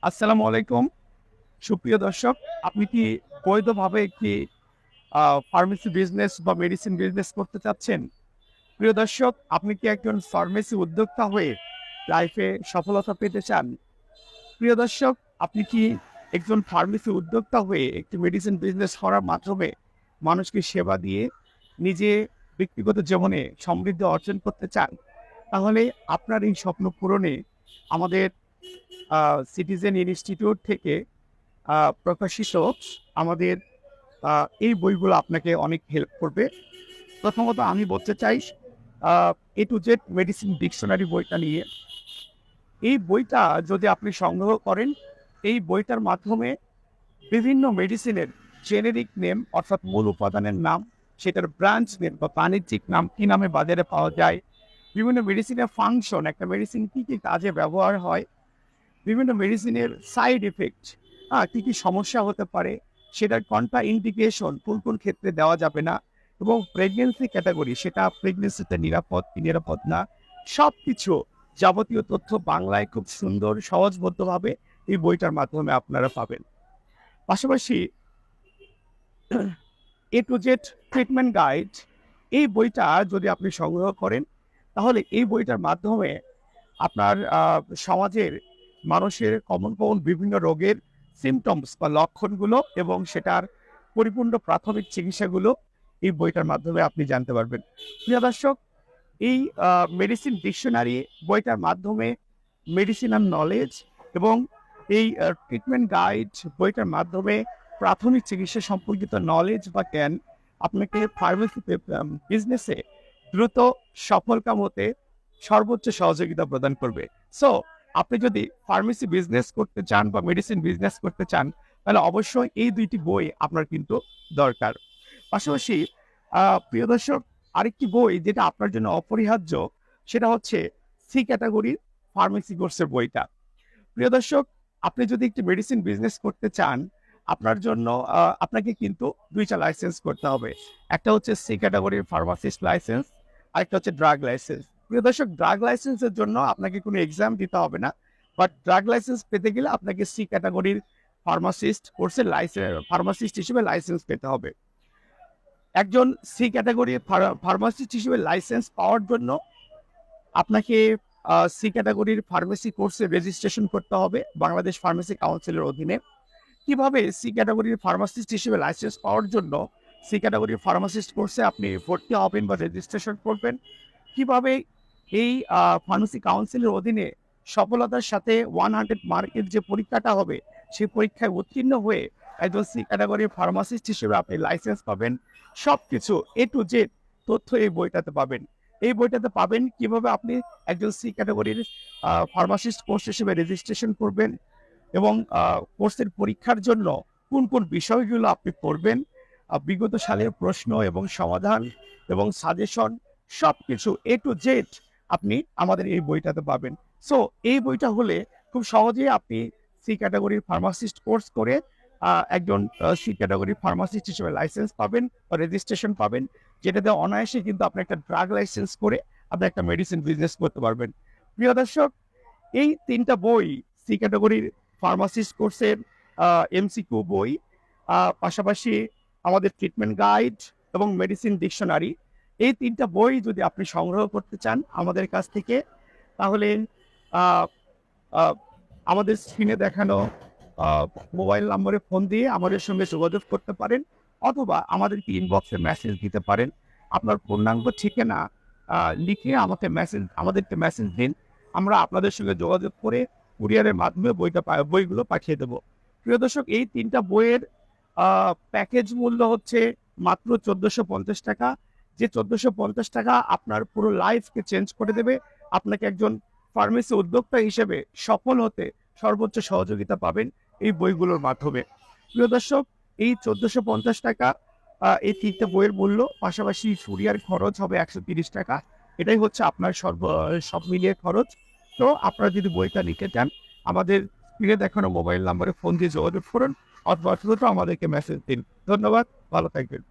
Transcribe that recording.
আসসালামু আলাইকুম। সুপ্রিয় দর্শক, আপনি কি বৈধভাবে একটি ফার্মেসি বিজনেস বা মেডিসিন বিজনেস করতে চাচ্ছেন? প্রিয় দর্শক, আপনি কি একজন ফার্মেসি উদ্যোক্তা হয়ে লাইফে সফলতা পেতে চান? প্রিয় দর্শক, আপনি কি একজন ফার্মেসি উদ্যোক্তা হয়ে একটি মেডিসিন বিজনেস করার মাধ্যমে মানুষকে সেবা দিয়ে নিজে ব্যক্তিগত জীবনে সমৃদ্ধি অর্জন করতে চান? তাহলে আপনার এই স্বপ্ন পূরণে আমাদের সিটিজেন ইনস্টিটিউট থেকে প্রকাশিত আমাদের এই বইগুলো আপনাকে অনেক হেল্প করবে। প্রথমত আমি বলতে চাই এ টু জেড মেডিসিন ডিকশনারি বইটা নিয়ে। এই বইটা যদি আপনি সংগ্রহ করেন, এই বইটার মাধ্যমে বিভিন্ন মেডিসিনের জেনেরিক নেম অর্থাৎ মূল উপাদানের নাম, সেটার ব্রাঞ্চ নেম বা বাণিজ্যিক নাম কি নামে বাজারে পাওয়া যায়, বিভিন্ন মেডিসিনের ফাংশন, একটা মেডিসিন কি কি কাজে ব্যবহার হয়, বিভিন্ন মেডিসিনের সাইড ইফেক্ট, কী, কী সমস্যা হতে পারে, সেটার কন্ট্রা ইন্ডিকেশন কোন, কোন ক্ষেত্রে দেওয়া যাবে না এবং প্রেগনেন্সি ক্যাটাগরি সেটা প্রেগনেন্সিতে নিরাপদ কি নিরাপদ না, সবকিছু যাবতীয় তথ্য বাংলায় খুব সুন্দর সহজবোধ্যভাবে এই বইটার মাধ্যমে আপনারা পাবেন। পাশাপাশি এ টু জেড ট্রিটমেন্ট গাইড এই বইটা যদি আপনি সংগ্রহ করেন, তাহলে এই বইটার মাধ্যমে আপনার সমাজের মানুষের কমন বিভিন্ন রোগের সিমটমস বা লক্ষণগুলো এবং সেটার পরিপূর্ণ প্রাথমিক চিকিৎসাগুলো এই বইটার মাধ্যমে আপনি জানতে পারবেন। প্রিয় দর্শক, এই মেডিসিন ডিকশনারি বইটার মাধ্যমে মেডিসিনাল নলেজ এবং এই ট্রিটমেন্ট গাইড বইটার মাধ্যমে প্রাথমিক চিকিৎসা সম্পর্কিত নলেজ বা জ্ঞান আপনাকে ফার্মেসিতে বিজনেসে দ্রুত সফলকাম হতে সর্বোচ্চ সহযোগিতা প্রদান করবে। সো আপনি যদি ফার্মেসি বিজনেস করতে চান বা মেডিসিন বিজনেস করতে চান, তাহলে অবশ্যই এই দুইটি বই আপনার কিন্তু দরকার। পাশাপাশি প্রিয় দর্শক, আরেকটি বই যেটা আপনার জন্য অপরিহার্য, সেটা হচ্ছে সি ক্যাটাগরির ফার্মেসি কোর্সের বইটা। প্রিয় দর্শক, আপনি যদি একটি মেডিসিন বিজনেস করতে চান, আপনার জন্য আপনাকে কিন্তু ২ টা লাইসেন্স করতে হবে। একটা হচ্ছে সি ক্যাটাগরির ফার্মাসিস্ট লাইসেন্স, আরেকটা হচ্ছে ড্রাগ লাইসেন্স। প্রিয় দর্শক, ড্রাগ লাইসেন্সের জন্য আপনাকে কোনো এক্সাম দিতে হবে না। বাট ড্রাগ লাইসেন্স পেতে গেলে আপনাকে সি ক্যাটাগরির ফার্মাসিস্ট কোর্সের ফার্মাসিস্ট হিসেবে লাইসেন্স পেতে হবে। একজন সি ক্যাটাগরির ফার্মাসিস্ট হিসেবে লাইসেন্স পাওয়ার জন্য আপনাকে সি ক্যাটাগরির ফার্মেসি কোর্সে রেজিস্ট্রেশন করতে হবে বাংলাদেশ ফার্মেসি কাউন্সিলের অধীনে। কিভাবে সি ক্যাটাগরির ফার্মাসিস্ট হিসেবে লাইসেন্স পাওয়ার জন্য সি ক্যাটাগরির ফার্মাসিস্ট কোর্সে আপনি ভর্তি হবেন বা রেজিস্ট্রেশন করবেন, কিভাবে এই ফার্মেসি কাউন্সিলের অধীনে সফলতার সাথে 100 মার্কের যে পরীক্ষাটা হবে, সেই পরীক্ষায় উত্তীর্ণ হয়ে একজন সি ক্যাটাগরির ফার্মাসিস্ট হিসেবে আপনি লাইসেন্স পাবেন, সবকিছু এ টু জেড তথ্য এই বইটাতে পাবেন। এই বইটাতে পাবেন কিভাবে আপনি একজন সি ক্যাটাগরির ফার্মাসিস্ট কোর্স হিসেবে রেজিস্ট্রেশন করবেন এবং কোর্সের পরীক্ষার জন্য কোন, কোন বিষয়গুলো আপনি পড়বেন, বিগত সালের প্রশ্ন এবং সমাধান এবং সাজেশন সবকিছু এ টু জেড আপনি আমাদের এই বইটাতে পাবেন। সো এই বইটা হলে খুব সহজেই আপনি সি ক্যাটাগরির ফার্মাসিস্ট কোর্স করে একজন সি ক্যাটাগরির ফার্মাসিস্ট হিসেবে লাইসেন্স পাবেন বা রেজিস্ট্রেশন পাবেন, যেটাতে অনায়াসে কিন্তু আপনি একটা ড্রাগ লাইসেন্স করে আপনি একটা মেডিসিন বিজনেস করতে পারবেন। প্রিয় দর্শক, এই ৩ টা বই, সি ক্যাটাগরির ফার্মাসিস্ট কোর্সের এমসিকিউ বই, পাশাপাশি আমাদের ট্রিটমেন্ট গাইড এবং মেডিসিন ডিকশনারি, এই ৩ টা বই যদি আপনি সংগ্রহ করতে চান আমাদের কাছ থেকে, তাহলে আ আ আমাদের স্ক্রিনে দেখানো আ মোবাইল নম্বরে ফোন দিয়ে আমাদের সঙ্গে যোগাযোগ করতে পারেন, অথবা আমাদেরকে ইনবক্সে মেসেজ দিতে পারেন। আপনার পূর্ণাঙ্গ ঠিকানা লিখে আমাদেরকে মেসেজ দিন। আমরা আপনাদের সঙ্গে যোগাযোগ করে কুরিয়ারের মাধ্যমে বইগুলো পাঠিয়ে দেব। প্রিয় দর্শক, এই ৩ টা বইয়ের প্যাকেজ মূল্য হচ্ছে মাত্র ৳১৪৫০। যে ৳১৪৫০ আপনার পুরো লাইফকে চেঞ্জ করে দেবে। আপনাকে একজন ফার্মেসি উদ্যোক্তা হিসেবে সফল হতে সর্বোচ্চ সহযোগিতা পাবেন এই বইগুলোর মাধ্যমে। প্রিয় দর্শক, এই ৳১৪৫০ এই ৩ টা বইয়ের মূল্য, পাশাপাশি কুরিয়ার খরচ হবে ৳১৩০। এটাই হচ্ছে আপনার সব মিলিয়ে খরচ। তো আপনারা যদি বইটা নিতে চান, আমাদের স্ক্রিনে দেখানো মোবাইল নম্বরে ফোন দিয়ে যোগাযোগ করুন, অথবা দ্রুত আমাদেরকে মেসেজ দিন। ধন্যবাদ, ভালো থাকবেন।